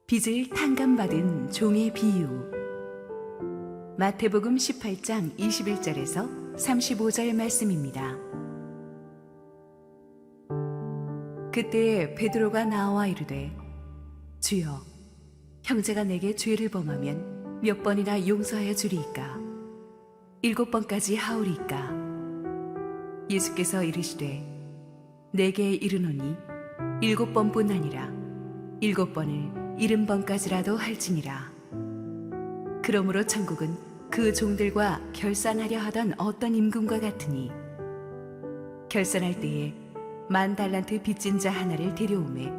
빚을 탕감받은 종의 비유. 마태복음 18장 21절에서 35절 말씀입니다. 그때 베드로가 나와 이르되 주여, 형제가 내게 죄를 범하면 몇 번이나 용서하여 주리이까? 7번까지 하오리이까? 예수께서 이르시되 내게 이르노니 7번뿐 아니라 7번을 70번까지라도 할지니라. 그러므로 천국은 그 종들과 결산하려 하던 어떤 임금과 같으니, 결산할 때에 10,000달란트 빚진 자 하나를 데려오매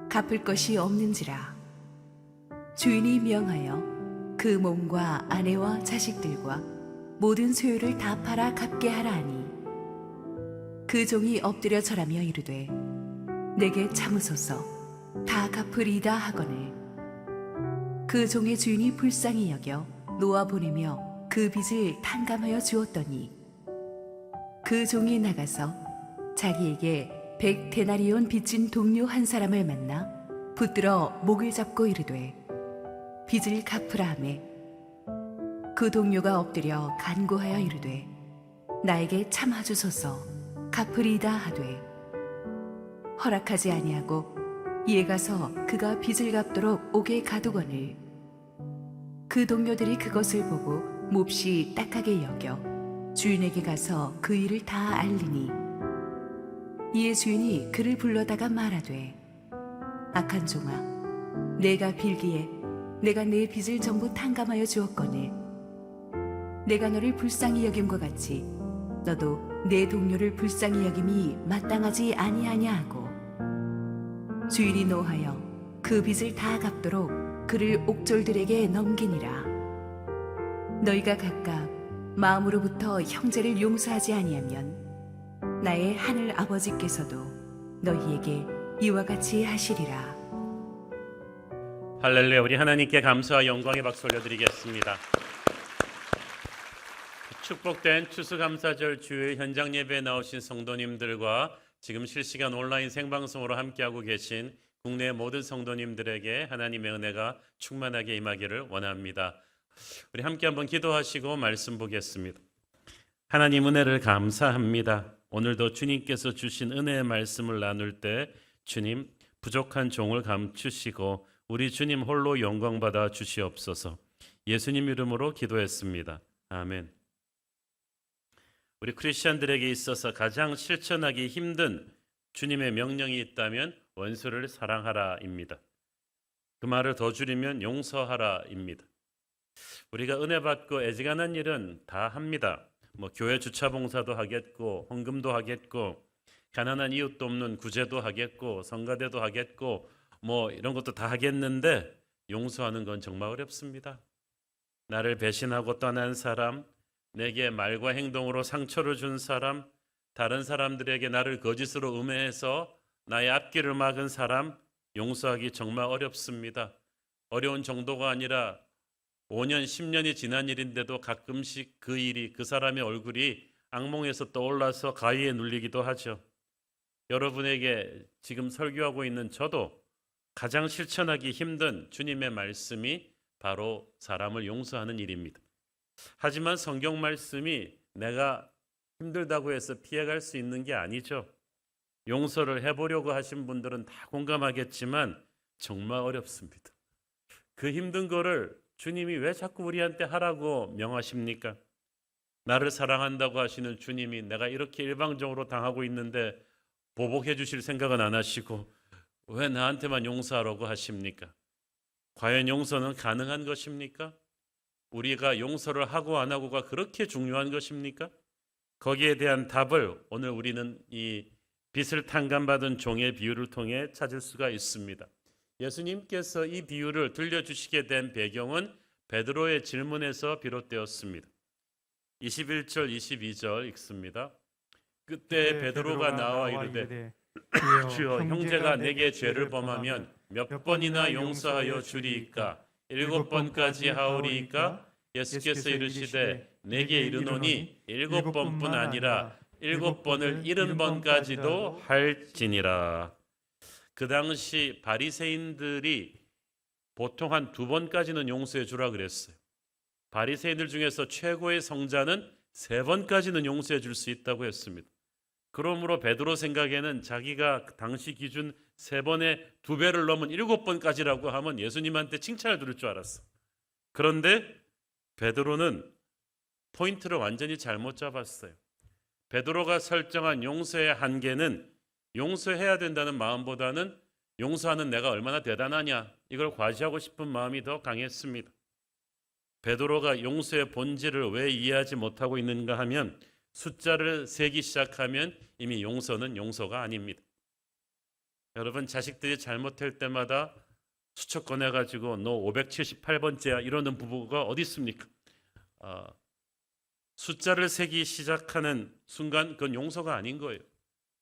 갚을 것이 없는지라. 주인이 명하여 그 몸과 아내와 자식들과 모든 소유를 다 팔아 갚게 하라 하니, 그 종이 엎드려 절하며 이르되 내게 참으소서, 다 갚으리이다 하거늘 그 종의 주인이 불쌍히 여겨 놓아 보내며 그 빚을 탕감하여 주었더니, 그 종이 나가서 자기에게 100데나리온 빚진 동료 한 사람을 만나 붙들어 목을 잡고 이르되 빚을 갚으라 하매, 그 동료가 엎드려 간구하여 이르되 나에게 참아주소서, 갚으리이다 하되 허락하지 아니하고 이에 가서 그가 빚을 갚도록 옥에 가두거늘 그 동료들이 그것을 보고 몹시 딱하게 여겨 주인에게 가서 그 일을 다 알리니, 이에 주인이 그를 불러다가 말하되 악한 종아, 내가 빌기에 내가 내 빚을 전부 탕감하여 주었거늘 내가 너를 불쌍히 여김과 같이 너도 내 동료를 불쌍히 여김이 마땅하지 아니하냐 하고, 주인이 노하여 그 빚을 다 갚도록 그를 옥졸들에게 넘기니라. 너희가 각각 마음으로부터 형제를 용서하지 아니하면 나의 하늘 아버지께서도 너희에게 이와 같이 하시리라. 할렐루야. 우리 하나님께 감사와 영광의 박수 올려드리겠습니다. 축복된 추수감사절 주일 현장 예배에 나오신 성도님들과 지금 실시간 온라인 생방송으로 함께하고 계신 국내 모든 성도님들에게 하나님의 은혜가 충만하게 임하기를 원합니다. 우리 함께 한번 기도하시고 말씀 보겠습니다. 하나님, 은혜를 감사합니다. 오늘도 주님께서 주신 은혜의 말씀을 나눌 때 주님, 부족한 종을 감추시고 우리 주님 홀로 영광받아 주시옵소서. 예수님 이름으로 기도했습니다. 아멘. 우리 크리스천들에게 있어서 가장 실천하기 힘든 주님의 명령이 있다면 원수를 사랑하라입니다. 그 말을 더 줄이면 용서하라입니다. 우리가 은혜 받고 애지간한 일은 다 합니다. 교회 주차 봉사도 하겠고, 헌금도 하겠고, 가난한 이웃도 없는 구제도 하겠고, 성가대도 하겠고, 이런 것도 다 하겠는데 용서하는 건 정말 어렵습니다. 나를 배신하고 떠난 사람, 내게 말과 행동으로 상처를 준 사람, 다른 사람들에게 나를 거짓으로 음해해서 나의 앞길을 막은 사람, 용서하기 정말 어렵습니다. 어려운 정도가 아니라 5년, 10년이 지난 일인데도 가끔씩 그 일이, 그 사람의 얼굴이 악몽에서 떠올라서 가위에 눌리기도 하죠. 여러분에게 지금 설교하고 있는 저도 가장 실천하기 힘든 주님의 말씀이 바로 사람을 용서하는 일입니다. 하지만 성경 말씀이 내가 힘들다고 해서 피해갈 수 있는 게 아니죠. 용서를 해보려고 하신 분들은 다 공감하겠지만 정말 어렵습니다. 그 힘든 거를 주님이 왜 자꾸 우리한테 하라고 명하십니까? 나를 사랑한다고 하시는 주님이 내가 이렇게 일방적으로 당하고 있는데 보복해 주실 생각은 안 하시고 왜 나한테만 용서하라고 하십니까? 과연 용서는 가능한 것입니까? 우리가 용서를 하고 안 하고가 그렇게 중요한 것입니까? 거기에 대한 답을 오늘 우리는 이 빚을 탕감받은 종의 비유를 통해 찾을 수가 있습니다. 예수님께서 이 비유를 들려주시게 된 배경은 베드로의 질문에서 비롯되었습니다. 21절, 22절 읽습니다. 그때 베드로가 나와 이르되 주여, 형제가 내게 죄를 범하면 몇 번이나 용서하여 주리이까? 7번까지 하오리이까? 예수께서 이르시되 내게 이르노니 7번뿐 아니라 7번을 70번까지도 할지니라. 그 당시 바리새인들이 보통 한 2번까지는 용서해 주라 그랬어요. 바리새인들 중에서 최고의 성자는 3번까지는 용서해 줄 수 있다고 했습니다. 그러므로 베드로 생각에는 자기가 당시 기준 3번의 2배를 넘은 7번까지라고 하면 예수님한테 칭찬을 들을 줄 알았어. 그런데 베드로는 포인트를 완전히 잘못 잡았어요. 베드로가 설정한 용서의 한계는 용서해야 된다는 마음보다는 용서하는 내가 얼마나 대단하냐, 이걸 과시하고 싶은 마음이 더 강했습니다. 베드로가 용서의 본질을 왜 이해하지 못하고 있는가 하면 숫자를 세기 시작하면 이미 용서는 용서가 아닙니다. 여러분, 자식들이 잘못할 때마다 수첩 꺼내가지고 너 578번째야 이러는 부부가 어디 있습니까? 숫자를 세기 시작하는 순간 그건 용서가 아닌 거예요.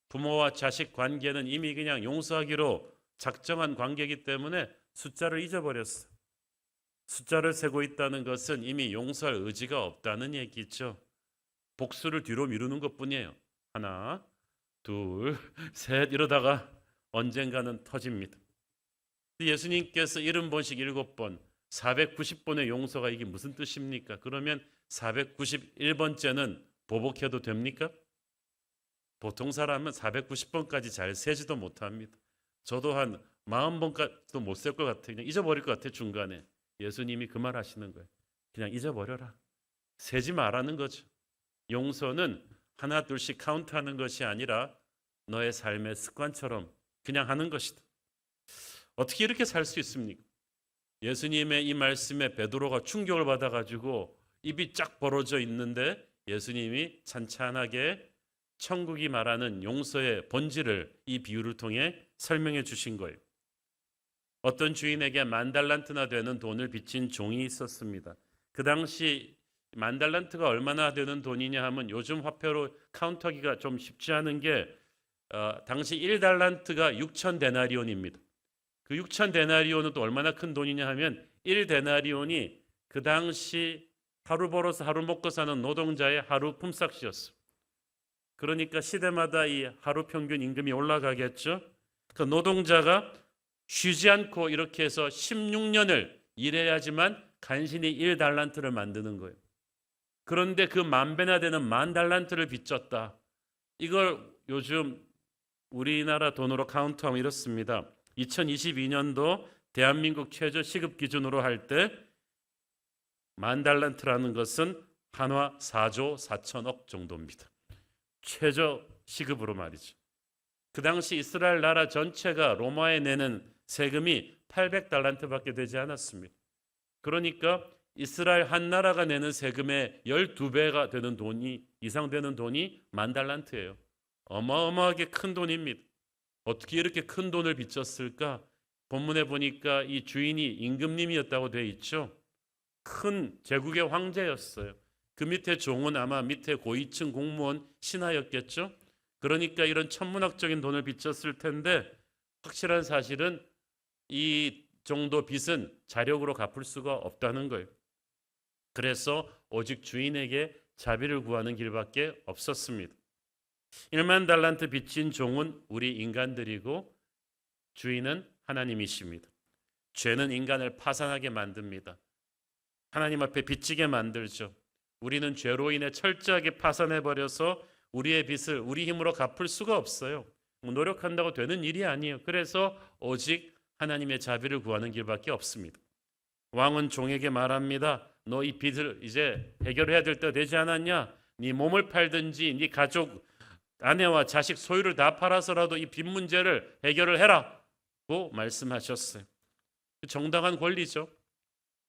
부모와 자식 관계는 이미 그냥 용서하기로 작정한 관계이기 때문에 숫자를 잊어버렸어요. 숫자를 세고 있다는 것은 이미 용서할 의지가 없다는 얘기죠. 복수를 뒤로 미루는 것뿐이에요. 하나, 둘, 셋 이러다가 언젠가는 터집니다. 예수님께서 70번씩 7번, 490번의 용서가 이게 무슨 뜻입니까? 그러면 491번째는 보복해도 됩니까? 보통 사람은 490번까지 잘 세지도 못합니다. 저도 한 40번까지도 못 셀 것 같아요. 그냥 잊어버릴 것 같아요. 중간에. 예수님이 그 말 하시는 거예요. 그냥 잊어버려라. 세지 말라는 거죠. 용서는 하나 둘씩 카운트하는 것이 아니라 너의 삶의 습관처럼 그냥 하는 것이다. 어떻게 이렇게 살 수 있습니까? 예수님의 이 말씀에 베드로가 충격을 받아가지고 입이 쫙 벌어져 있는데 예수님이 찬찬하게 천국이 말하는 용서의 본질을 이 비유를 통해 설명해 주신 거예요. 어떤 주인에게 10,000달란트나 되는 돈을 빚진 종이 있었습니다. 그 당시 10,000달란트가 얼마나 되는 돈이냐 하면 요즘 화폐로 카운트하기가 좀 쉽지 않은 게 당시 1달란트가 6,000데나리온입니다. 그 6,000데나리온은 또 얼마나 큰 돈이냐 하면 1데나리온이 그 당시 하루 벌어서 하루 먹고 사는 노동자의 하루 품삯이었어. 그러니까 시대마다 이 하루 평균 임금이 올라가겠죠. 그 노동자가 쉬지 않고 이렇게 해서 16년을 일해야지만 간신히 1달란트를 만드는 거예요. 그런데 그 10,000배나 되는 10,000달란트를 빚졌다. 이걸 요즘 우리나라 돈으로 카운트하면 이렇습니다. 2022년도 대한민국 최저 시급 기준으로 할 때 10,000달란트라는 것은 한화 4조 4천억 정도입니다. 최저 시급으로 말이죠. 그 당시 이스라엘 나라 전체가 로마에 내는 세금이 800달란트밖에 되지 않았습니다. 그러니까 이스라엘 한 나라가 내는 세금의 12배가 되는 돈이 이상 되는 돈이 10,000달란트예요. 어마어마하게 큰 돈입니다. 어떻게 이렇게 큰 돈을 빚졌을까? 본문에 보니까 이 주인이 임금님이었다고 되어 있죠. 큰 제국의 황제였어요. 그 밑에 종은 아마 밑에 고위층 공무원 신하였겠죠. 그러니까 이런 천문학적인 돈을 빚졌을 텐데 확실한 사실은 이 정도 빚은 자력으로 갚을 수가 없다는 거예요. 그래서 오직 주인에게 자비를 구하는 길밖에 없었습니다. 10,000달란트 빚진 종은 우리 인간들이고 주인은 하나님이십니다. 죄는 인간을 파산하게 만듭니다. 하나님 앞에 빚지게 만들죠. 우리는 죄로 인해 철저하게 파산해버려서 우리의 빚을 우리 힘으로 갚을 수가 없어요. 노력한다고 되는 일이 아니에요. 그래서 오직 하나님의 자비를 구하는 길밖에 없습니다. 왕은 종에게 말합니다. 너 이 빚을 이제 해결해야 될 때 되지 않았냐? 네 몸을 팔든지 네 가족 아내와 자식 소유를 다 팔아서라도 이 빚 문제를 해결을 해라고 말씀하셨어요. 정당한 권리죠.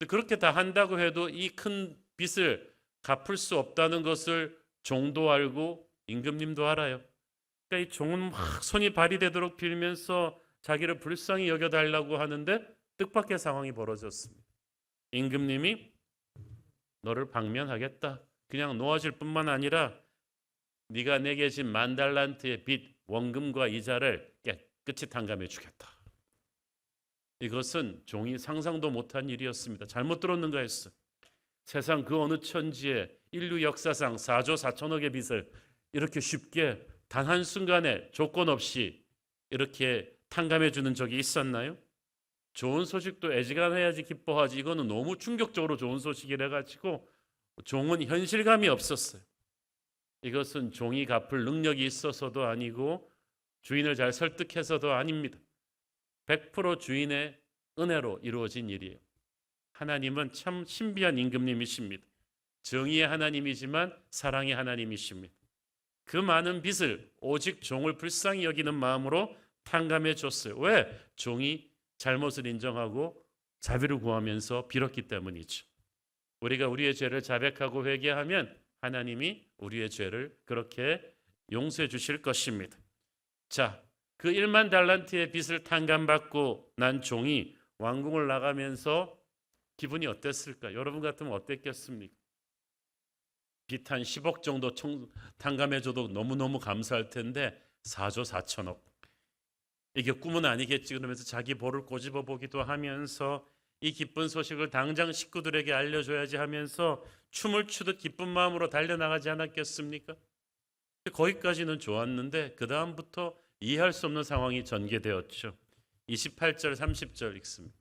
그렇게 다 한다고 해도 이 큰 빚을 갚을 수 없다는 것을 종도 알고 임금님도 알아요. 그러니까 이 종은 막 손이 발휘되도록 빌면서 자기를 불쌍히 여겨달라고 하는데 뜻밖의 상황이 벌어졌습니다. 임금님이 너를 방면하겠다. 그냥 놓아줄 뿐만 아니라 네가 내게 진 10,000달란트의 빚 원금과 이자를 깨끗이 탕감해 주겠다. 이것은 종이 상상도 못한 일이었습니다. 잘못 들었는가 했어요. 세상 그 어느 천지에 인류 역사상 4조 4천억의 빚을 이렇게 쉽게 단 한순간에 조건 없이 이렇게 탕감해 주는 적이 있었나요? 좋은 소식도 애지간해야지 기뻐하지 이거는 너무 충격적으로 좋은 소식이라 가지고 종은 현실감이 없었어요. 이것은 종이 갚을 능력이 있어서도 아니고 주인을 잘 설득해서도 아닙니다. 100% 주인의 은혜로 이루어진 일이에요. 하나님은 참 신비한 임금님이십니다. 정의의 하나님이지만 사랑의 하나님이십니다. 그 많은 빚을 오직 종을 불쌍히 여기는 마음으로 탕감해 줬어요. 왜? 종이 잘못을 인정하고 자비를 구하면서 빌었기 때문이죠. 우리가 우리의 죄를 자백하고 회개하면 하나님이 우리의 죄를 그렇게 용서해 주실 것입니다. 자, 그 1만 달란트의 빚을 탕감받고 난 종이 왕궁을 나가면서 기분이 어땠을까? 여러분 같으면 어땠겠습니까? 빚 한 10억 정도 탕감해줘도 너무너무 감사할 텐데 4조 4천억. 이게 꿈은 아니겠지 그러면서 자기 볼을 꼬집어 보기도 하면서 이 기쁜 소식을 당장 식구들에게 알려줘야지 하면서 춤을 추듯 기쁜 마음으로 달려나가지 않았겠습니까? 거기까지는 좋았는데 그 다음부터 이해할 수 없는 상황이 전개되었죠. 28절 30절 읽습니다.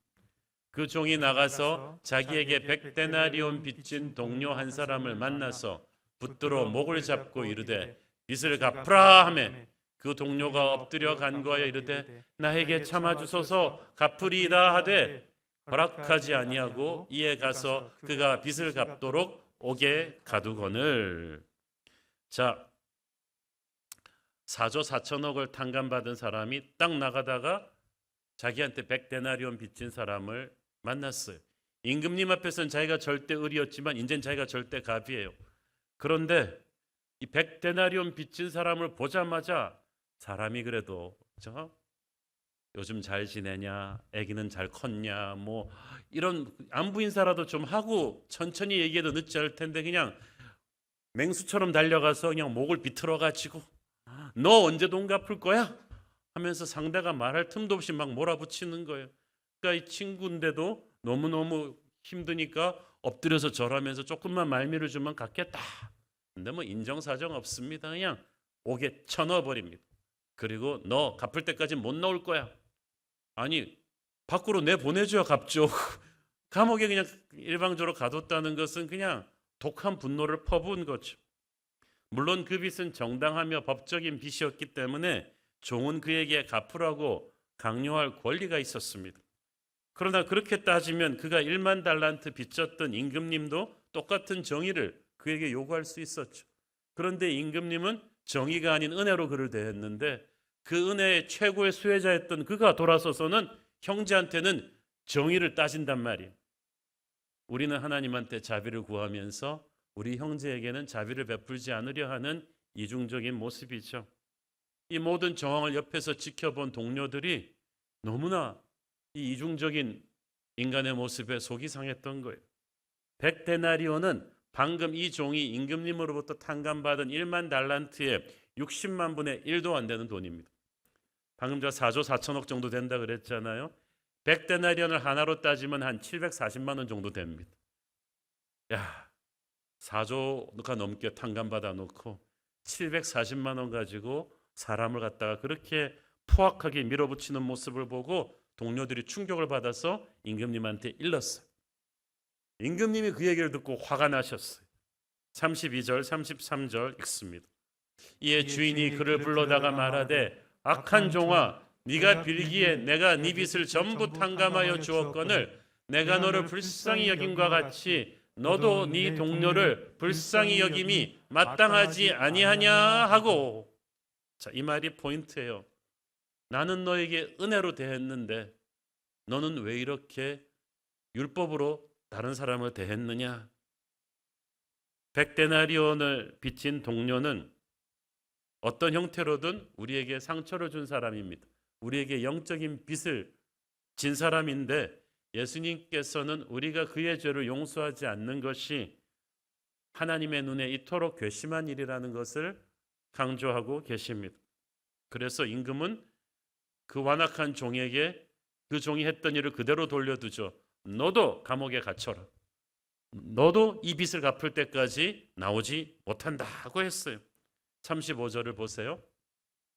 그 종이 나가서 자기에게 100데나리온 빚진 동료 한 사람을 만나서 붙들어 목을 잡고 이르되 빚을 갚으라 하며 그 동료가 엎드려 간구하여 이르되 나에게 참아주소서 갚으리이다 하되 허락하지 아니하고 이에 가서 그가 빚을 갚도록 오게 가두거늘. 자, 4조 4천억을 탕감받은 사람이 딱 나가다가 자기한테 100데나리온 빚진 사람을 만났어요. 임금님 앞에서는 자기가 절대 을이었지만 이제는 자기가 절대 갑이에요. 그런데 이 100데나리온 빚진 사람을 보자마자 사람이 그래도 요즘 잘 지내냐, 아기는 잘 컸냐, 뭐 이런 안부 인사라도 좀 하고 천천히 얘기해도 늦지 않을 텐데 그냥 맹수처럼 달려가서 그냥 목을 비틀어 가지고 너 언제 돈 갚을 거야? 하면서 상대가 말할 틈도 없이 막 몰아붙이는 거예요. 그러니까 이 친구인데도 너무너무 힘드니까 엎드려서 절하면서 조금만 말미를 주면 갚겠다. 근데 뭐 인정사정 없습니다. 그냥 옥에 쳐넣어버립니다. 그리고 너 갚을 때까지 못 나올 거야. 아니 밖으로 내보내줘야 갚죠. 감옥에 그냥 일방적으로 가뒀다는 것은 그냥 독한 분노를 퍼부은 거죠. 물론 그 빚은 정당하며 법적인 빚이었기 때문에 종은 그에게 갚으라고 강요할 권리가 있었습니다. 그러나 그렇게 따지면 그가 1만 달란트 빚졌던 임금님도 똑같은 정의를 그에게 요구할 수 있었죠. 그런데 임금님은 정의가 아닌 은혜로 그를 대했는데 그 은혜의 최고의 수혜자였던 그가 돌아서서는 형제한테는 정의를 따진단 말이에요. 우리는 하나님한테 자비를 구하면서 우리 형제에게는 자비를 베풀지 않으려 하는 이중적인 모습이죠. 이 모든 정황을 옆에서 지켜본 동료들이 너무나 이 이중적인 인간의 모습에 속이 상했던 거예요. 100데나리온은 방금 이 종이 임금님으로부터 탕감받은 1만 달란트의 60만 분의 1도 안 되는 돈입니다. 방금 저 4조 4천억 정도 된다 그랬잖아요. 100데나리온을 하나로 따지면 한 740만 원 정도 됩니다. 야, 4조가 넘게 탕감받아 놓고 740만 원 가지고 사람을 갖다가 그렇게 포악하게 밀어붙이는 모습을 보고 동료들이 충격을 받아서 임금님한테 일렀어요. 임금님이 그 얘기를 듣고 화가 나셨어요. 32절 33절 읽습니다. 이에 주인이 그를 불러다가 말하되 악한 종아 네가 빌기에 내가 네 빚을 전부 탕감하여 주었거늘 내가 너를 불쌍히 여김과 같이 너도 네 동료를 불쌍히 여김이 마땅하지 아니하냐 하고. 자, 이 말이 포인트예요. 나는 너에게 은혜로 대했는데 너는 왜 이렇게 율법으로 다른 사람을 대했느냐? 100데나리온을 빚진 동료는 어떤 형태로든 우리에게 상처를 준 사람입니다. 우리에게 영적인 빚을 진 사람인데 예수님께서는 우리가 그의 죄를 용서하지 않는 것이 하나님의 눈에 이토록 괘씸한 일이라는 것을 강조하고 계십니다. 그래서 임금은 그 완악한 종에게 그 종이 했던 일을 그대로 돌려두죠. 너도 감옥에 갇혀라. 너도 이 빚을 갚을 때까지 나오지 못한다고 했어요. 35절을 보세요.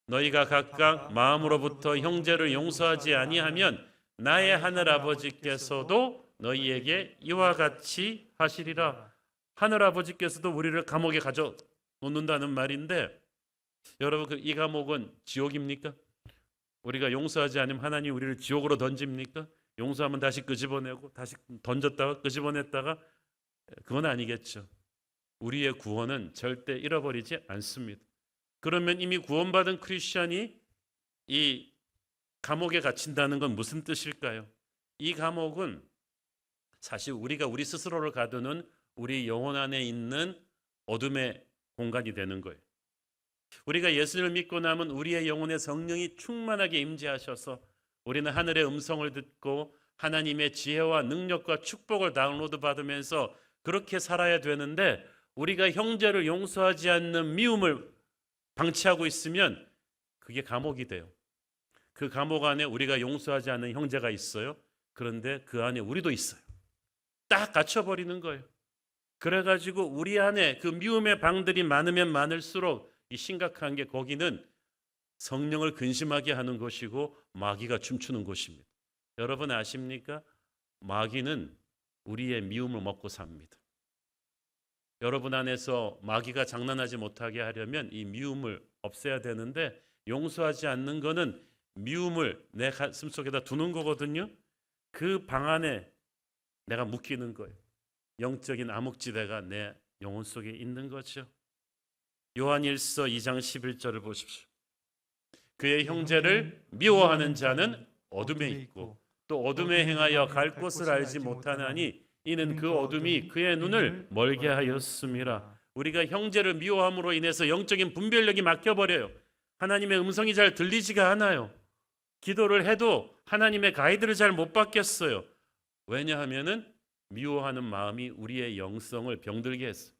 너희가 각각 마음으로부터 형제를 용서하지 아니하면 나의 하늘 아버지께서도 너희에게 이와 같이 하시리라. 하늘 아버지께서도 우리를 감옥에 가져 놓는다는 말인데, 여러분 이 감옥은 지옥입니까? 우리가 용서하지 않으면 하나님 우리를 지옥으로 던집니까? 용서하면 다시 끄집어내고 다시 던졌다가 끄집어냈다가, 그건 아니겠죠. 우리의 구원은 절대 잃어버리지 않습니다. 그러면 이미 구원받은 크리스천이 이 감옥에 갇힌다는 건 무슨 뜻일까요? 이 감옥은 사실 우리가 우리 스스로를 가두는 우리 영혼 안에 있는 어둠의 공간이 되는 거예요. 우리가 예수를 믿고 나면 우리의 영혼에 성령이 충만하게 임재하셔서 우리는 하늘의 음성을 듣고 하나님의 지혜와 능력과 축복을 다운로드 받으면서 그렇게 살아야 되는데, 우리가 형제를 용서하지 않는 미움을 방치하고 있으면 그게 감옥이 돼요. 그 감옥 안에 우리가 용서하지 않는 형제가 있어요. 그런데 그 안에 우리도 있어요. 딱 갇혀버리는 거예요. 그래가지고 우리 안에 그 미움의 방들이 많으면 많을수록 이 심각한 게, 거기는 성령을 근심하게 하는 곳이고 마귀가 춤추는 곳입니다. 여러분 아십니까? 마귀는 우리의 미움을 먹고 삽니다. 여러분 안에서 마귀가 장난하지 못하게 하려면 이 미움을 없애야 되는데, 용서하지 않는 거는 미움을 내 가슴 속에다 두는 거거든요. 그 방 안에 내가 묶이는 거예요. 영적인 암흑지대가 내 영혼 속에 있는 거죠. 요한일서 2장 11절을 보십시오. 그의 형제를 미워하는 자는 어둠에 있고 또 어둠에 행하여 갈 곳을 알지 못하나니 이는 그 어둠이 그의 눈을 멀게 하였음이라. 우리가 형제를 미워함으로 인해서 영적인 분별력이 막혀버려요. 하나님의 음성이 잘 들리지가 않아요. 기도를 해도 하나님의 가이드를 잘 못 받겠어요. 왜냐하면은 미워하는 마음이 우리의 영성을 병들게 했어요.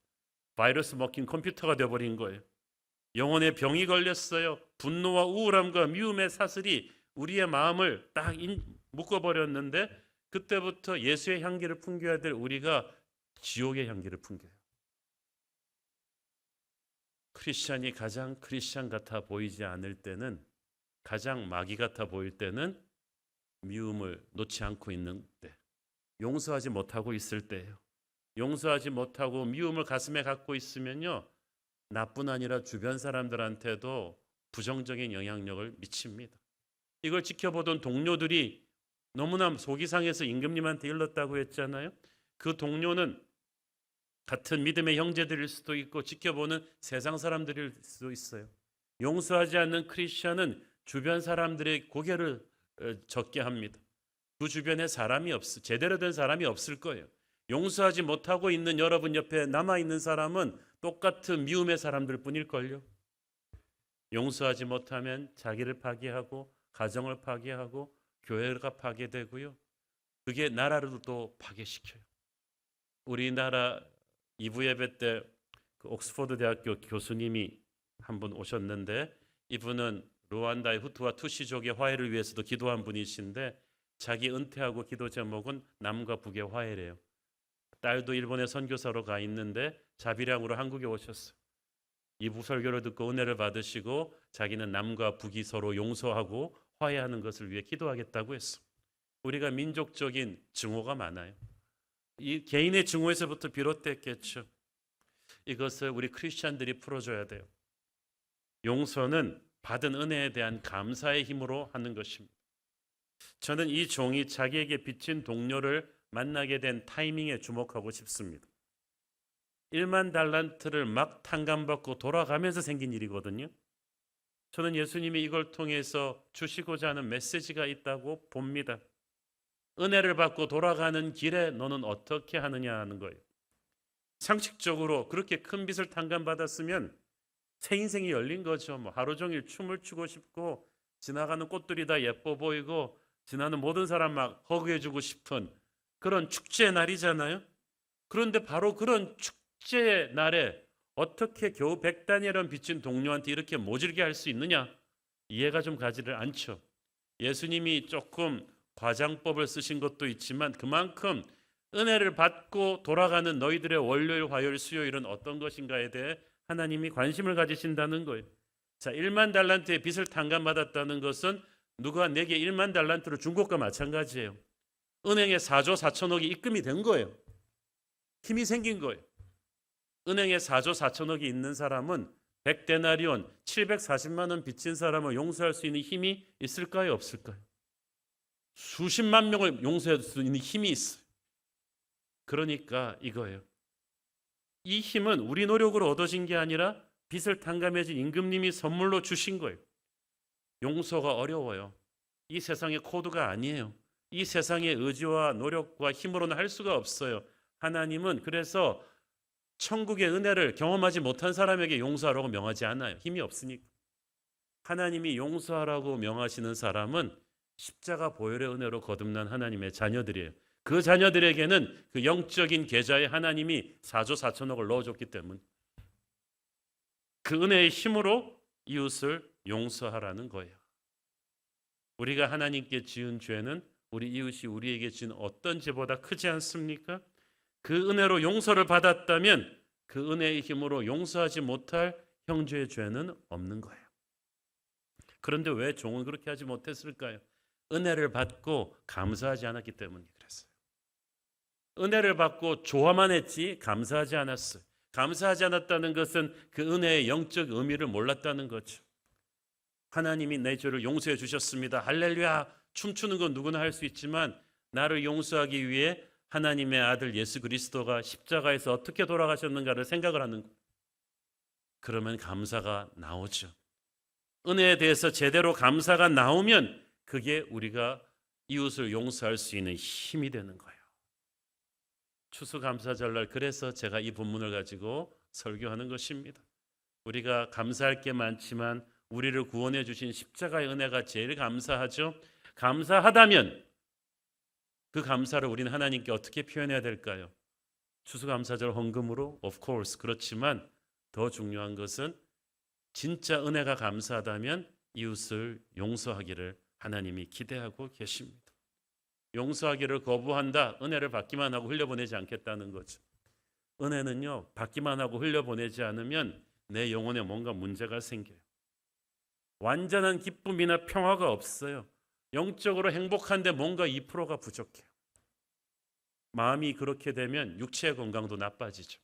바이러스 먹힌 컴퓨터가 되어버린 거예요. 영혼에 병이 걸렸어요. 분노와 우울함과 미움의 사슬이 우리의 마음을 딱 묶어버렸는데, 그때부터 예수의 향기를 풍겨야 될 우리가 지옥의 향기를 풍겨요. 크리스찬이 가장 크리스찬 같아 보이지 않을 때는, 가장 마귀 같아 보일 때는 미움을 놓지 않고 있는 때, 용서하지 못하고 있을 때예요. 용서하지 못하고 미움을 가슴에 갖고 있으면요, 나뿐 아니라 주변 사람들한테도 부정적인 영향력을 미칩니다. 이걸 지켜보던 동료들이 너무나 속이 상해서 임금님한테 일렀다고 했잖아요. 그 동료는 같은 믿음의 형제들일 수도 있고 지켜보는 세상 사람들일 수도 있어요. 용서하지 않는 크리스천은 주변 사람들의 고개를 젓게 합니다. 그 주변에 제대로 된 사람이 없을 거예요. 용서하지 못하고 있는 여러분 옆에 남아있는 사람은 똑같은 미움의 사람들 뿐일걸요. 용서하지 못하면 자기를 파괴하고 가정을 파괴하고 교회가 파괴되고요. 그게 나라를 또 파괴시켜요. 우리나라 2부 예배 때 그 옥스퍼드 대학교 교수님이 한 분 오셨는데, 이분은 루안다의 후투와 투시족의 화해를 위해서도 기도한 분이신데, 자기 은퇴하고 기도 제목은 남과 북의 화해래요. 딸도 일본에 선교사로 가 있는데 자비량으로 한국에 오셨어요. 이 설교를 듣고 은혜를 받으시고 자기는 남과 북이 서로 용서하고 화해하는 것을 위해 기도하겠다고 했어. 우리가 민족적인 증오가 많아요. 이 개인의 증오에서부터 비롯됐겠죠. 이것을 우리 크리스찬들이 풀어줘야 돼요. 용서는 받은 은혜에 대한 감사의 힘으로 하는 것입니다. 저는 이 종이 자기에게 빚진 동료를 만나게 된 타이밍에 주목하고 싶습니다. 1만 달란트를 막 탕감받고 돌아가면서 생긴 일이거든요. 저는 예수님이 이걸 통해서 주시고자 하는 메시지가 있다고 봅니다. 은혜를 받고 돌아가는 길에 너는 어떻게 하느냐 하는 거예요. 상식적으로 그렇게 큰 빚을 탕감받았으면 새 인생이 열린 거죠. 하루 종일 춤을 추고 싶고 지나가는 꽃들이 다 예뻐 보이고 지나는 모든 사람 막 허그해주고 싶은 그런 축제의 날이잖아요. 그런데 바로 그런 축제의 날에 어떻게 겨우 100다니엘은 빚진 동료한테 이렇게 모질게 할 수 있느냐? 이해가 좀 가지를 않죠. 예수님이 조금 과장법을 쓰신 것도 있지만 그만큼 은혜를 받고 돌아가는 너희들의 월요일, 화요일, 수요일은 어떤 것인가에 대해 하나님이 관심을 가지신다는 거예요. 자, 1만 달란트의 빚을 탕감받았다는 것은 누가 내게 1만 달란트를 준 것과 마찬가지예요. 은행에 4조 4천억이 입금이 된 거예요. 힘이 생긴 거예요. 은행에 4조 4천억이 있는 사람은 100데나리온 740만 원 빚진 사람을 용서할 수 있는 힘이 있을까요? 없을까요? 수십만 명을 용서할 수 있는 힘이 있어요. 그러니까 이거예요. 이 힘은 우리 노력으로 얻어진 게 아니라 빚을 탕감해준 임금님이 선물로 주신 거예요. 용서가 어려워요. 이 세상의 코드가 아니에요. 이 세상의 의지와 노력과 힘으로는 할 수가 없어요. 하나님은 그래서 천국의 은혜를 경험하지 못한 사람에게 용서하라고 명하지 않아요. 힘이 없으니까. 하나님이 용서하라고 명하시는 사람은 십자가 보혈의 은혜로 거듭난 하나님의 자녀들이에요. 그 자녀들에게는 그 영적인 계좌에 하나님이 4조 4천억을 넣어줬기 때문에 그 은혜의 힘으로 이웃을 용서하라는 거예요. 우리가 하나님께 지은 죄는 우리 이웃이 우리에게 지은 어떤 죄보다 크지 않습니까? 그 은혜로 용서를 받았다면 그 은혜의 힘으로 용서하지 못할 형제의 죄는 없는 거예요. 그런데 왜 종은 그렇게 하지 못했을까요? 은혜를 받고 감사하지 않았기 때문에 그랬어요. 은혜를 받고 좋아만 했지 감사하지 않았어요. 감사하지 않았다는 것은 그 은혜의 영적 의미를 몰랐다는 거죠. 하나님이 내 죄를 용서해 주셨습니다. 할렐루야. 춤추는 건 누구나 할 수 있지만 나를 용서하기 위해 하나님의 아들 예수 그리스도가 십자가에서 어떻게 돌아가셨는가를 생각을 하는 거예요. 그러면 감사가 나오죠. 은혜에 대해서 제대로 감사가 나오면 그게 우리가 이웃을 용서할 수 있는 힘이 되는 거예요. 추수감사절날 그래서 제가 이 본문을 가지고 설교하는 것입니다. 우리가 감사할 게 많지만 우리를 구원해 주신 십자가의 은혜가 제일 감사하죠. 감사하다면 그 감사를 우리는 하나님께 어떻게 표현해야 될까요? 추수감사절 헌금으로? Of course. 그렇지만 더 중요한 것은 진짜 은혜가 감사하다면 이웃을 용서하기를 하나님이 기대하고 계십니다. 용서하기를 거부한다. 은혜를 받기만 하고 흘려보내지 않겠다는 거죠. 은혜는요, 받기만 하고 흘려보내지 않으면 내 영혼에 뭔가 문제가 생겨요. 완전한 기쁨이나 평화가 없어요. 영적으로 행복한데 뭔가 2%가 부족해요. 마음이 그렇게 되면 육체의 건강도 나빠지죠.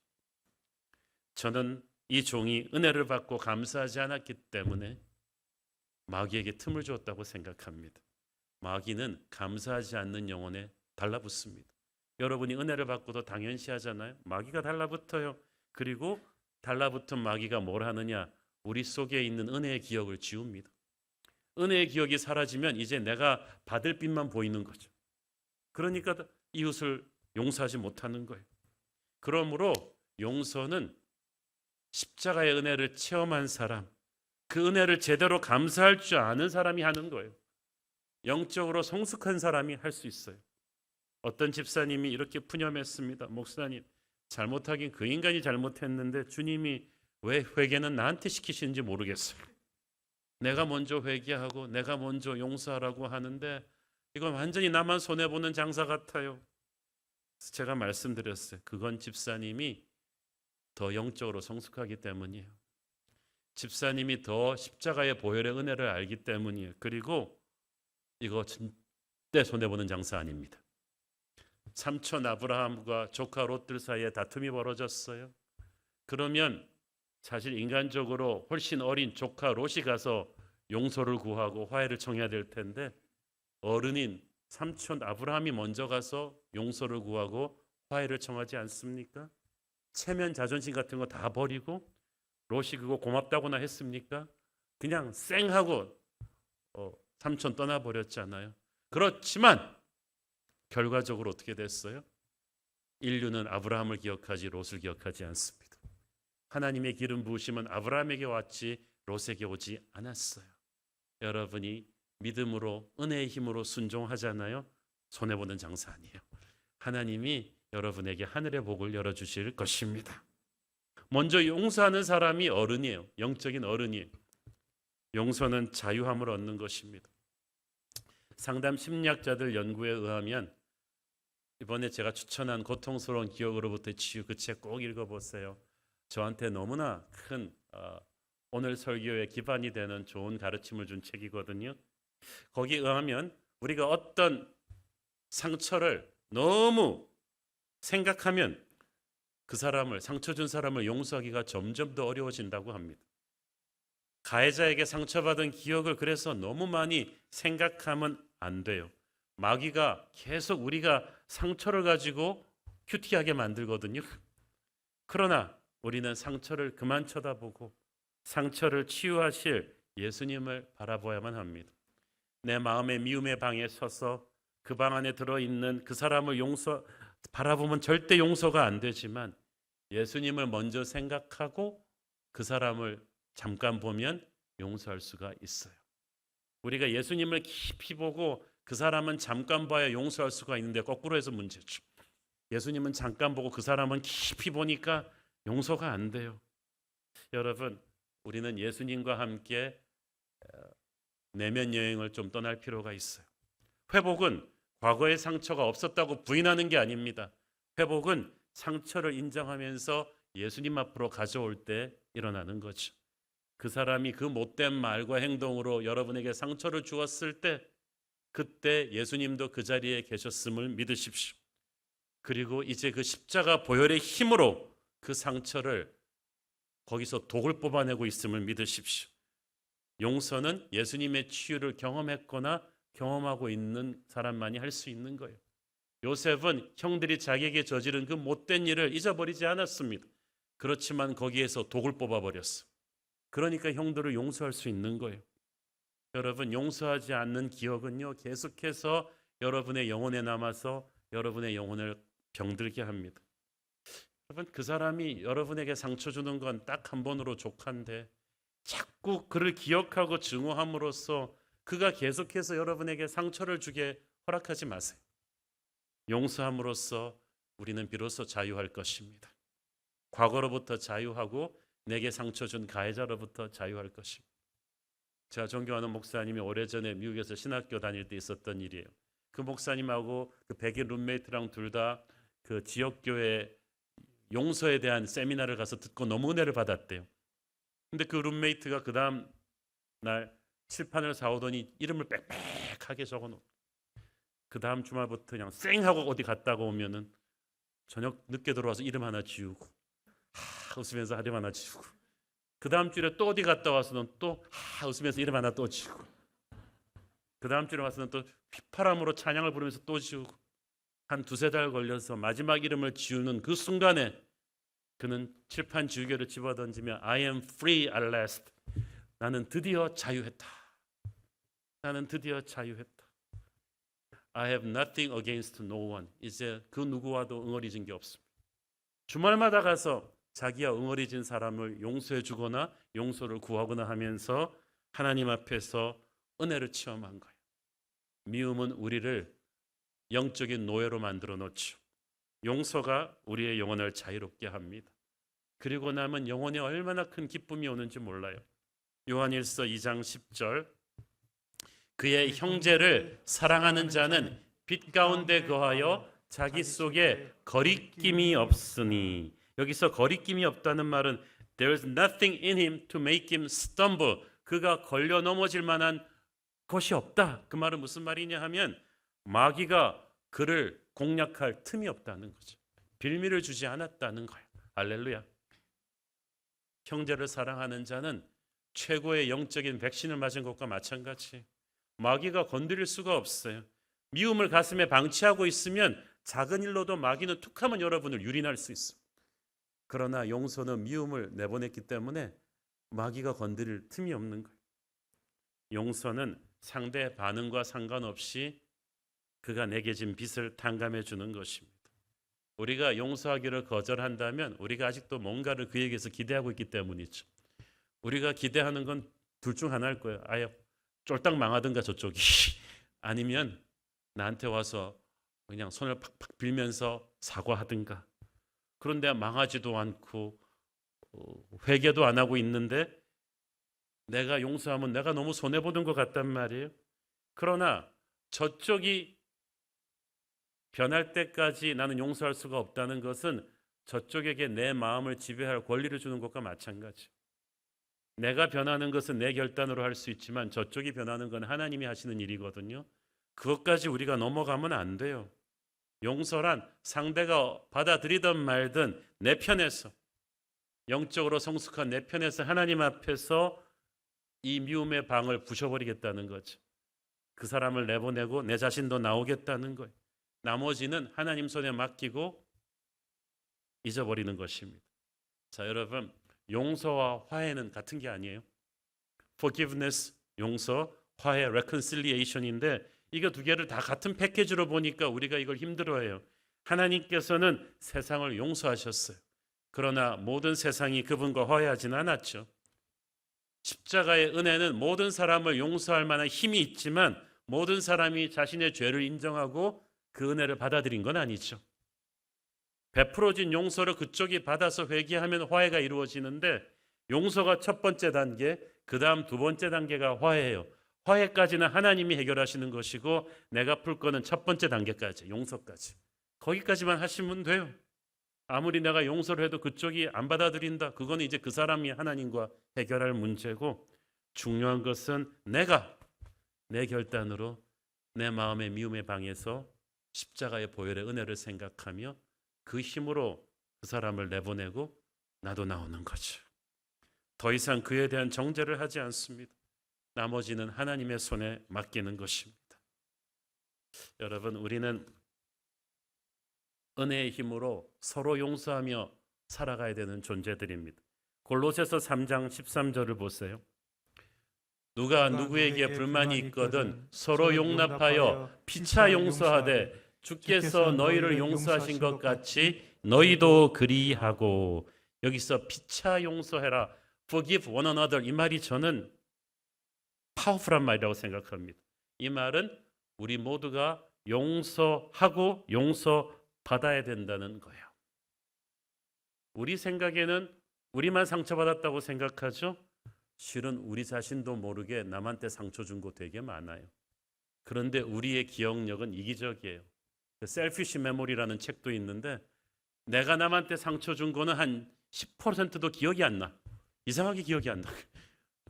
저는 이 종이 은혜를 받고 감사하지 않았기 때문에 마귀에게 틈을 주었다고 생각합니다. 마귀는 감사하지 않는 영혼에 달라붙습니다. 여러분이 은혜를 받고도 당연시하잖아요. 마귀가 달라붙어요. 그리고 달라붙은 마귀가 뭘 하느냐? 우리 속에 있는 은혜의 기억을 지웁니다. 은혜의 기억이 사라지면 이제 내가 받을 빚만 보이는 거죠. 그러니까 이웃을 용서하지 못하는 거예요. 그러므로 용서는 십자가의 은혜를 체험한 사람, 그 은혜를 제대로 감사할 줄 아는 사람이 하는 거예요. 영적으로 성숙한 사람이 할 수 있어요. 어떤 집사님이 이렇게 푸념했습니다. 목사님, 잘못하긴 그 인간이 잘못했는데 주님이 왜 회개는 나한테 시키시는지 모르겠어요. 내가 먼저 회개하고 내가 먼저 용서하라고 하는데 이건 완전히 나만 손해보는 장사 같아요. 제가 말씀드렸어요. 그건 집사님이 더 영적으로 성숙하기 때문이에요. 집사님이 더 십자가의 보혈의 은혜를 알기 때문이에요. 그리고 이거 절대 손해보는 장사 아닙니다. 삼촌 아브라함과 조카 롯들 사이에 다툼이 벌어졌어요. 그러면 사실 인간적으로 훨씬 어린 조카 롯이 가서 용서를 구하고 화해를 청해야 될 텐데 어른인 삼촌 아브라함이 먼저 가서 용서를 구하고 화해를 청하지 않습니까? 체면 자존심 같은 거 다 버리고 롯이 그거 고맙다고나 했습니까? 그냥 쌩하고 삼촌 떠나버렸잖아요. 그렇지만 결과적으로 어떻게 됐어요? 인류는 아브라함을 기억하지 롯을 기억하지 않습니다. 하나님의 기름 부으심은 아브라함에게 왔지 롯에게 오지 않았어요. 여러분이 믿음으로 은혜의 힘으로 순종하잖아요. 손해보는 장사 아니에요. 하나님이 여러분에게 하늘의 복을 열어주실 것입니다. 먼저 용서하는 사람이 어른이에요. 영적인 어른이에요. 용서는 자유함을 얻는 것입니다. 상담 심리학자들 연구에 의하면 이번에 제가 추천한 고통스러운 기억으로부터의 치유 그 책 꼭 읽어보세요. 저한테 너무나 큰 오늘 설교의 기반이 되는 좋은 가르침을 준 책이거든요. 거기에 의하면 우리가 어떤 상처를 너무 생각하면 그 사람을, 상처 준 사람을 용서하기가 점점 더 어려워진다고 합니다. 가해자에게 상처받은 기억을 그래서 너무 많이 생각하면 안 돼요. 마귀가 계속 우리가 상처를 가지고 큐티하게 만들거든요. 그러나 우리는 상처를 그만 쳐다보고 상처를 치유하실 예수님을 바라보아야만 합니다. 내 마음의 미움의 방에 서서 그 방 안에 들어있는 그 사람을 바라보면 절대 용서가 안 되지만 예수님을 먼저 생각하고 그 사람을 잠깐 보면 용서할 수가 있어요. 우리가 예수님을 깊이 보고 그 사람은 잠깐 봐야 용서할 수가 있는데 거꾸로 해서 문제죠. 예수님은 잠깐 보고 그 사람은 깊이 보니까 용서가 안 돼요. 여러분, 우리는 예수님과 함께 내면 여행을 좀 떠날 필요가 있어요. 회복은 과거의 상처가 없었다고 부인하는 게 아닙니다. 회복은 상처를 인정하면서 예수님 앞으로 가져올 때 일어나는 거죠. 그 사람이 그 못된 말과 행동으로 여러분에게 상처를 주었을 때 그때 예수님도 그 자리에 계셨음을 믿으십시오. 그리고 이제 그 십자가 보혈의 힘으로 그 상처를 거기서 독을 뽑아내고 있음을 믿으십시오. 용서는 예수님의 치유를 경험했거나 경험하고 있는 사람만이 할 수 있는 거예요. 요셉은 형들이 자기에게 저지른 그 못된 일을 잊어버리지 않았습니다. 그렇지만 거기에서 독을 뽑아버렸어. 그러니까 형들을 용서할 수 있는 거예요. 여러분, 용서하지 않는 기억은요, 계속해서 여러분의 영혼에 남아서 여러분의 영혼을 병들게 합니다. 여러분, 그 사람이 여러분에게 상처 주는 건 딱 한 번으로 족한데 자꾸 그를 기억하고 증오함으로써 그가 계속해서 여러분에게 상처를 주게 허락하지 마세요. 용서함으로써 우리는 비로소 자유할 것입니다. 과거로부터 자유하고 내게 상처 준 가해자로부터 자유할 것입니다. 제가 존경하는 목사님이 오래전에 미국에서 신학교 다닐 때 있었던 일이에요. 그 목사님하고 그 백인 룸메이트랑 둘 다 그 지역교회 용서에 대한 세미나를 가서 듣고 너무 은혜를 받았대요. 근데 그 룸메이트가 그 다음 날 칠판을 사오더니 이름을 빽빽하게 적어놓고 그 다음 주말부터 그냥 쌩하고 어디 갔다가 오면은 저녁 늦게 들어와서 이름 하나 지우고 웃으면서 이름 하나 지우고 그 다음 주에 또 어디 갔다 와서는 또 웃으면서 이름 하나 또 지우고 그 다음 주에 와서는 또 휘파람으로 찬양을 부르면서 또 지우고 한 두세 달 걸려서 마지막 이름을 지우는 그 순간에 그는 칠판 지우개를 집어던지며 I am free at last. 나는 드디어 자유했다. 나는 드디어 자유했다. I have nothing against no one. 이제 그 누구와도 응어리진 게 없습니다. 주말마다 가서 자기와 응어리진 사람을 용서해 주거나 용서를 구하거나 하면서 하나님 앞에서 은혜를 체험한 거예요. 미움은 우리를 영적인 노예로 만들어 놓죠. 용서가 우리의 영혼을 자유롭게 합니다. 그리고 나면 영혼에 얼마나 큰 기쁨이 오는지 몰라요. 요한일서 2장 10절 그의 형제를 사랑하는 자는 빛 가운데 거하여 자기 속에 거리낌이 없으니 여기서 거리낌이 없다는 말은 There's nothing in him to make him stumble. 그가 걸려 넘어질 만한 것이 없다. 그 말은 무슨 말이냐 하면 마귀가 그를 공략할 틈이 없다는 거죠. 빌미를 주지 않았다는 거예요. 할렐루야. 형제를 사랑하는 자는 최고의 영적인 백신을 맞은 것과 마찬가지. 마귀가 건드릴 수가 없어요. 미움을 가슴에 방치하고 있으면 작은 일로도 마귀는 툭하면 여러분을 유린할 수 있습니다. 그러나 용서는 미움을 내보냈기 때문에 마귀가 건드릴 틈이 없는 거예요. 용서는 상대의 반응과 상관없이 그가 내게 진 빚을 탕감해 주는 것입니다. 우리가 용서하기를 거절한다면 우리가 아직도 뭔가를 그에게서 기대하고 있기 때문이죠. 우리가 기대하는 건 둘 중 하나일 거예요. 아예 쫄딱 망하든가 저쪽이 아니면 나한테 와서 그냥 손을 팍팍 빌면서 사과하든가. 그런데 망하지도 않고 회개도 안 하고 있는데 내가 용서하면 내가 너무 손해보는 것 같단 말이에요. 그러나 저쪽이 변할 때까지 나는 용서할 수가 없다는 것은 저쪽에게 내 마음을 지배할 권리를 주는 것과 마찬가지. 내가 변하는 것은 내 결단으로 할 수 있지만 저쪽이 변하는 건 하나님이 하시는 일이거든요. 그것까지 우리가 넘어가면 안 돼요. 용서란 상대가 받아들이든 말든 내 편에서, 영적으로 성숙한 내 편에서 하나님 앞에서 이 미움의 방을 부셔버리겠다는 거죠. 그 사람을 내보내고 내 자신도 나오겠다는 거예요. 나머지는 하나님 손에 맡기고 잊어버리는 것입니다. 자, 여러분, 용서와 화해는 같은 게 아니에요. forgiveness, 용서, 화해, reconciliation인데 이거 두 개를 다 같은 패키지로 보니까 우리가 이걸 힘들어해요. 하나님께서는 세상을 용서하셨어요. 그러나 모든 세상이 그분과 화해하지는 않았죠. 십자가의 은혜는 모든 사람을 용서할 만한 힘이 있지만 모든 사람이 자신의 죄를 인정하고 그 은혜를 받아들인 건 아니죠. 베풀어진 용서를 그쪽이 받아서 회개하면 화해가 이루어지는데 용서가 첫 번째 단계, 그 다음 두 번째 단계가 화해예요. 화해까지는 하나님이 해결하시는 것이고 내가 풀 거는 첫 번째 단계까지, 용서까지. 거기까지만 하시면 돼요. 아무리 내가 용서를 해도 그쪽이 안 받아들인다. 그거는 이제 그 사람이 하나님과 해결할 문제고 중요한 것은 내가 내 결단으로 내 마음의 미움의 방에서 십자가의 보혈의 은혜를 생각하며 그 힘으로 그 사람을 내보내고 나도 나오는 거죠. 더 이상 그에 대한 정죄를 하지 않습니다. 나머지는 하나님의 손에 맡기는 것입니다. 여러분, 우리는 은혜의 힘으로 서로 용서하며 살아가야 되는 존재들입니다. 골로새서 3장 13절을 보세요. 누가 누구에게 불만이 있거든 서로 용납하여 피차 용서하되 주께서 너희를 용서하신 것 같이 너희도 그리하고. 여기서 피차 용서해라, forgive one another, 이 말이 저는 파워풀한 말이라고 생각합니다. 이 말은 우리 모두가 용서하고 용서받아야 된다는 거예요. 우리 생각에는 우리만 상처받았다고 생각하죠. 실은 우리 자신도 모르게 남한테 상처 준 거 되게 많아요. 그런데 우리의 기억력은 이기적이에요. 셀피시 메모리라는 책도 있는데 내가 남한테 상처 준 거는 한 10%도 기억이 안 나. 이상하게 기억이 안 나.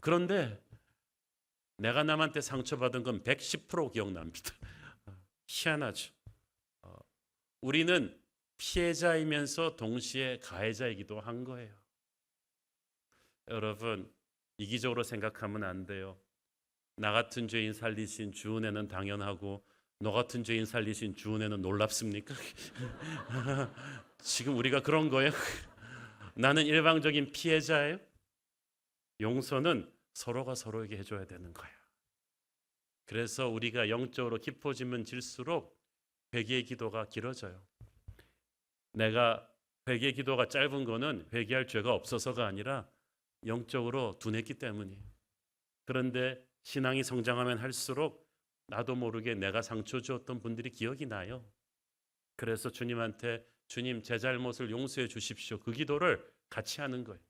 그런데 내가 남한테 상처받은 건 110% 기억납니다. 희한하죠. 우리는 피해자이면서 동시에 가해자이기도 한 거예요. 여러분, 이기적으로 생각하면 안 돼요. 나 같은 죄인 살리신 주 은혜는 당연하고 너 같은 죄인 살리신 주 은혜는 놀랍습니까? 지금 우리가 그런 거예요? 나는 일방적인 피해자예요? 용서는 서로가 서로에게 해줘야 되는 거야. 그래서 우리가 영적으로 깊어지면 질수록 회개의 기도가 길어져요. 내가 회개 기도가 짧은 거는 회개할 죄가 없어서가 아니라 영적으로 둔했기 때문이에요. 그런데 신앙이 성장하면 할수록 나도 모르게 내가 상처 주었던 분들이 기억이 나요. 그래서 주님한테 주님 제 잘못을 용서해 주십시오. 그 기도를 같이 하는 거예요.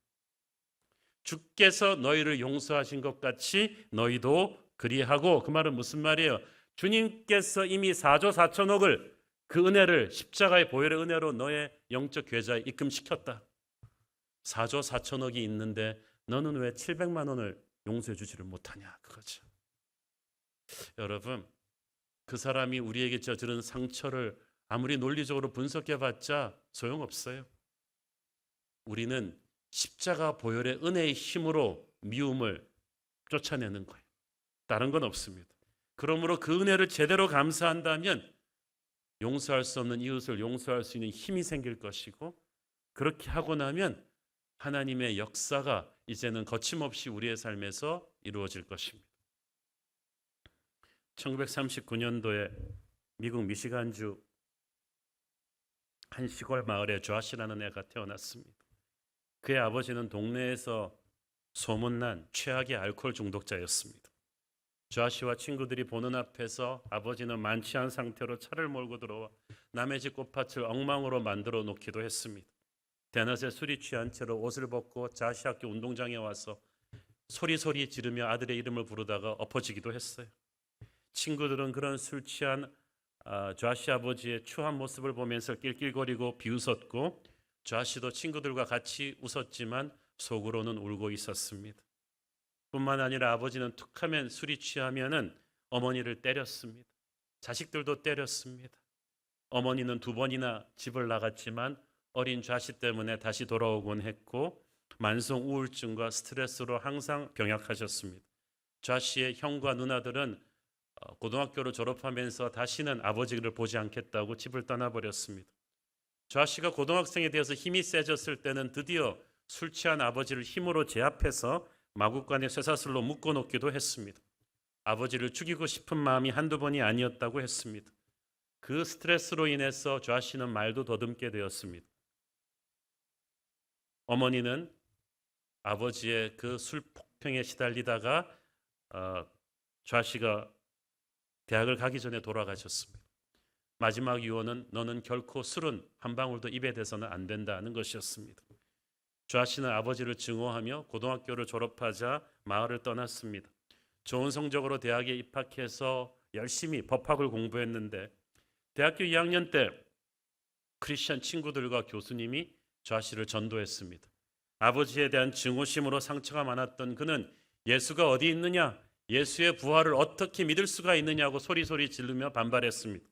주께서 너희를 용서하신 것 같이 너희도 그리하고. 그 말은 무슨 말이에요? 주님께서 이미 4조 4천억을 그 은혜를 십자가의 보혈의 은혜로 너의 영적 계좌에 입금시켰다. 4조 4천억이 있는데 너는 왜 700만 원을 용서해 주지를 못하냐, 그거죠. 여러분, 그 사람이 우리에게 저지른 상처를 아무리 논리적으로 분석해봤자 소용없어요. 우리는 십자가 보혈의 은혜의 힘으로 미움을 쫓아내는 거예요. 다른 건 없습니다. 그러므로 그 은혜를 제대로 감사한다면 용서할 수 없는 이웃을 용서할 수 있는 힘이 생길 것이고, 그렇게 하고 나면 하나님의 역사가 이제는 거침없이 우리의 삶에서 이루어질 것입니다. 1939년도에 미국 미시간주 한 시골 마을에 조아시라는 애가 태어났습니다. 그의 아버지는 동네에서 소문난 최악의 알코올 중독자였습니다. 조아시와 친구들이 보는 앞에서 아버지는 만취한 상태로 차를 몰고 들어와 남의 집 꽃밭을 엉망으로 만들어 놓기도 했습니다. 대낮에 술이 취한 채로 옷을 벗고 조아시 학교 운동장에 와서 소리 지르며 아들의 이름을 부르다가 엎어지기도 했어요. 친구들은 그런 술 취한 조아시 아버지의 추한 모습을 보면서 낄낄거리고 비웃었고, 조아시도 친구들과 같이 웃었지만 속으로는 울고 있었습니다. 뿐만 아니라 아버지는 툭하면 술이 취하면은 어머니를 때렸습니다. 자식들도 때렸습니다. 어머니는 2번이나 집을 나갔지만 어린 좌씨 때문에 다시 돌아오곤 했고 만성 우울증과 스트레스로 항상 병약하셨습니다. 좌씨의 형과 누나들은 고등학교를 졸업하면서 다시는 아버지를 보지 않겠다고 집을 떠나버렸습니다. 좌씨가 고등학생에 대해서 힘이 세졌을 때는 드디어 술 취한 아버지를 힘으로 제압해서 마구간에 쇠사슬로 묶어놓기도 했습니다. 아버지를 죽이고 싶은 마음이 한두 번이 아니었다고 했습니다. 그 스트레스로 인해서 좌씨는 말도 더듬게 되었습니다. 어머니는 아버지의 그 술 폭행에 시달리다가 좌씨가 대학을 가기 전에 돌아가셨습니다. 마지막 유언은 너는 결코 술은 한 방울도 입에 대서는 안 된다는 것이었습니다. 좌씨는 아버지를 증오하며 고등학교를 졸업하자 마을을 떠났습니다. 좋은 성적으로 대학에 입학해서 열심히 법학을 공부했는데 대학교 2학년 때 크리스천 친구들과 교수님이 좌씨를 전도했습니다. 아버지에 대한 증오심으로 상처가 많았던 그는 예수가 어디 있느냐, 예수의 부활을 어떻게 믿을 수가 있느냐고 소리소리 지르며 반발했습니다.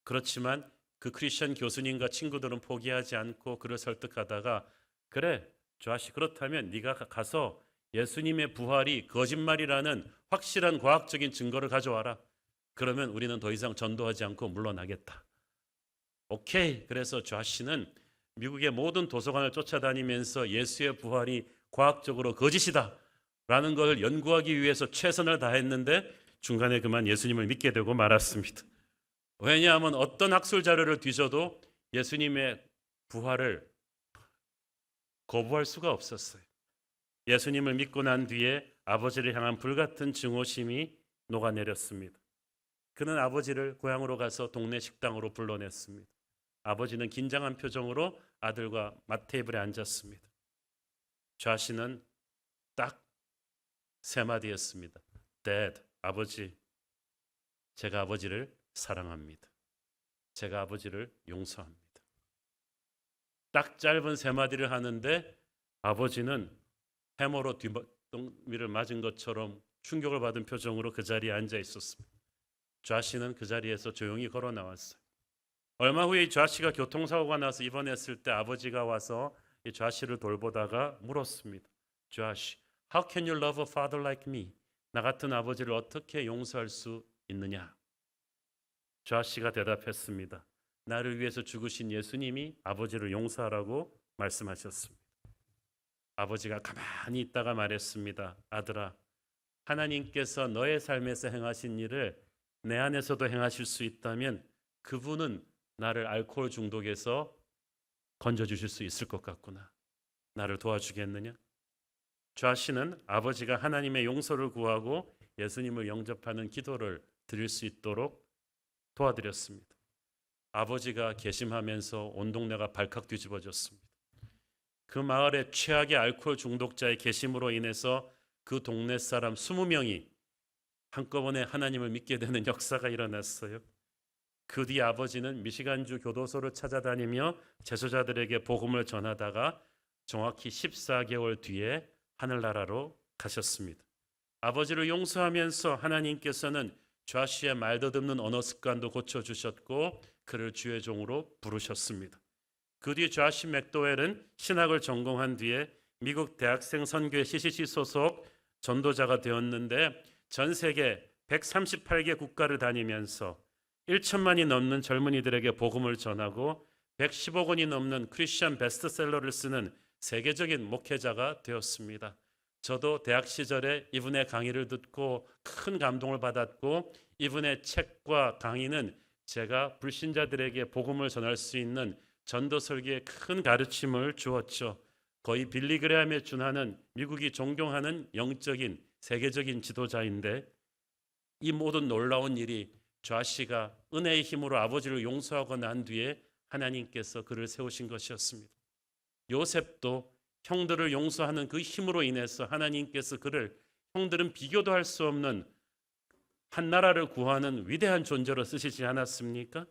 그렇지만 그 크리스천 교수님과 친구들은 포기하지 않고 그를 설득하다가 그래, 좌씨 그렇다면 네가 가서 예수님의 부활이 거짓말이라는 확실한 과학적인 증거를 가져와라. 그러면 우리는 더 이상 전도하지 않고 물러나겠다. 오케이. 그래서 좌씨는 미국의 모든 도서관을 쫓아다니면서 예수의 부활이 과학적으로 거짓이다 라는 걸 연구하기 위해서 최선을 다했는데 중간에 그만 예수님을 믿게 되고 말았습니다. 왜냐하면 어떤 학술 자료를 뒤져도 예수님의 부활을 거부할 수가 없었어요. 예수님을 믿고 난 뒤에 아버지를 향한 불같은 증오심이 녹아내렸습니다. 그는 아버지를 고향으로 가서 동네 식당으로 불러냈습니다. 아버지는 긴장한 표정으로 아들과 맛테이블에 앉았습니다. 좌씨는 딱 3마디 했습니다. Dad, 아버지, 제가 아버지를 사랑합니다. 제가 아버지를 용서합니다. 딱 짧은 3마디를 하는데 아버지는 해머로 뒷덜미를 맞은 것처럼 충격을 받은 표정으로 그 자리에 앉아 있었습니다. 좌씨는 그 자리에서 조용히 걸어 나왔어요. 얼마 후에 이 좌씨가 교통사고가 나서 입원했을 때 아버지가 와서 이 좌씨를 돌보다가 물었습니다. 좌씨, how can you love a father like me? 나 같은 아버지를 어떻게 용서할 수 있느냐? 좌씨가 대답했습니다. 나를 위해서 죽으신 예수님이 아버지를 용서하라고 말씀하셨습니다. 아버지가 가만히 있다가 말했습니다. 아들아, 하나님께서 너의 삶에서 행하신 일을 내 안에서도 행하실 수 있다면 그분은 나를 알코올 중독에서 건져주실 수 있을 것 같구나. 나를 도와주겠느냐? 좌씨는 아버지가 하나님의 용서를 구하고 예수님을 영접하는 기도를 드릴 수 있도록 도와드렸습니다. 아버지가 개심하면서 온 동네가 발칵 뒤집어졌습니다. 그 마을의 최악의 알코올 중독자의 개심으로 인해서 그 동네 사람 20명이 한꺼번에 하나님을 믿게 되는 역사가 일어났어요. 그 뒤 아버지는 미시간주 교도소를 찾아다니며 재소자들에게 복음을 전하다가 정확히 14개월 뒤에 하늘나라로 가셨습니다. 아버지를 용서하면서 하나님께서는 좌씨의 말도 듣는 언어 습관도 고쳐주셨고 그를 주의 종으로 부르셨습니다. 그 뒤 좌씨 맥도웰은 신학을 전공한 뒤에 미국 대학생 선교회 CCC 소속 전도자가 되었는데 전 세계 138개 국가를 다니면서 1천만이 넘는 젊은이들에게 복음을 전하고 110억 원이 넘는 크리스천 베스트셀러를 쓰는 세계적인 목회자가 되었습니다. 저도 대학 시절에 이분의 강의를 듣고 큰 감동을 받았고 이분의 책과 강의는 제가 불신자들에게 복음을 전할 수 있는 전도 설교에 큰 가르침을 주었죠. 거의 빌리 그레함에 준하는 미국이 존경하는 영적인 세계적인 지도자인데 이 모든 놀라운 일이 좌씨가 은혜의 힘으로 아버지를 용서하고 난 뒤에 하나님께서 그를 세우신 것이었습니다. 요셉도 형들을 용서하는 그 힘으로 인해서 하나님께서 그를 형들은 비교도 할 수 없는 한 나라를 구하는 위대한 존재로 쓰시지 않았습니까?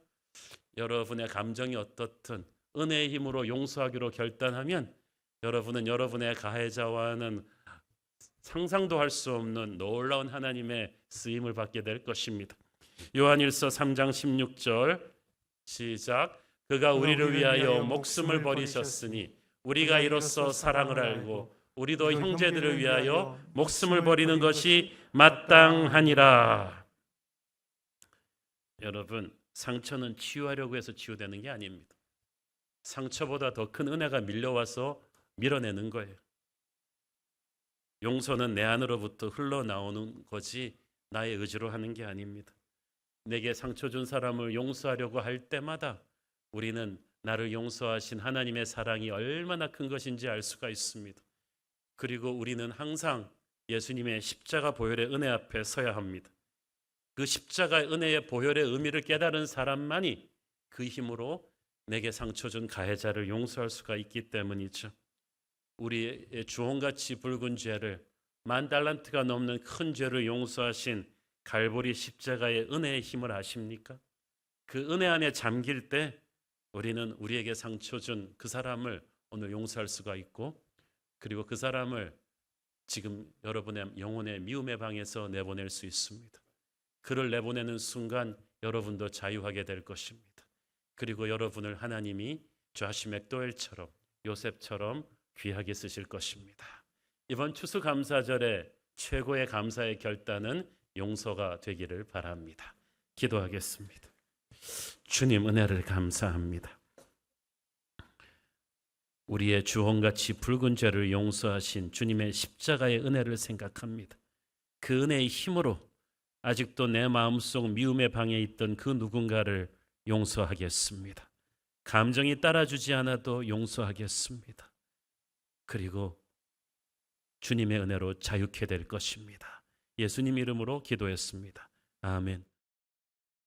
여러분의 감정이 어떻든 은혜의 힘으로 용서하기로 결단하면 여러분은 여러분의 가해자와는 상상도 할 수 없는 놀라운 하나님의 쓰임을 받게 될 것입니다. 요한일서 3장 16절 시작. 그가 우리를 위하여 목숨을 버리셨으니 우리가 이로써 사랑을 알고 우리도 형제들을 위하여 목숨을 버리는 것이 마땅하니라. 여러분, 상처는 치유하려고 해서 치유되는 게 아닙니다. 상처보다 더 큰 은혜가 밀려와서 밀어내는 거예요. 용서는 내 안으로부터 흘러나오는 거지 나의 의지로 하는 게 아닙니다. 내게 상처 준 사람을 용서하려고 할 때마다 우리는 나를 용서하신 하나님의 사랑이 얼마나 큰 것인지 알 수가 있습니다. 그리고 우리는 항상 예수님의 십자가 보혈의 은혜 앞에 서야 합니다. 그 십자가의 은혜의 보혈의 의미를 깨달은 사람만이 그 힘으로 내게 상처 준 가해자를 용서할 수가 있기 때문이죠. 우리의 주홍같이 붉은 죄를 10,000달란트가 넘는 큰 죄를 용서하신 갈보리 십자가의 은혜의 힘을 아십니까? 그 은혜 안에 잠길 때 우리는 우리에게 상처 준 그 사람을 오늘 용서할 수가 있고, 그리고 그 사람을 지금 여러분의 영혼의 미움의 방에서 내보낼 수 있습니다. 그를 내보내는 순간 여러분도 자유하게 될 것입니다. 그리고 여러분을 하나님이 좌시 맥도웰처럼 요셉처럼 귀하게 쓰실 것입니다. 이번 추수감사절에 최고의 감사의 결단은 용서가 되기를 바랍니다. 기도하겠습니다. 주님, 은혜를 감사합니다. 우리의 주홍같이 붉은 죄를 용서하신 주님의 십자가의 은혜를 생각합니다. 그 은혜의 힘으로 아직도 내 마음속 미움의 방에 있던 그 누군가를 용서하겠습니다. 감정이 따라주지 않아도 용서하겠습니다. 그리고 주님의 은혜로 자유케 될 것입니다. 예수님 이름으로 기도했습니다. 아멘.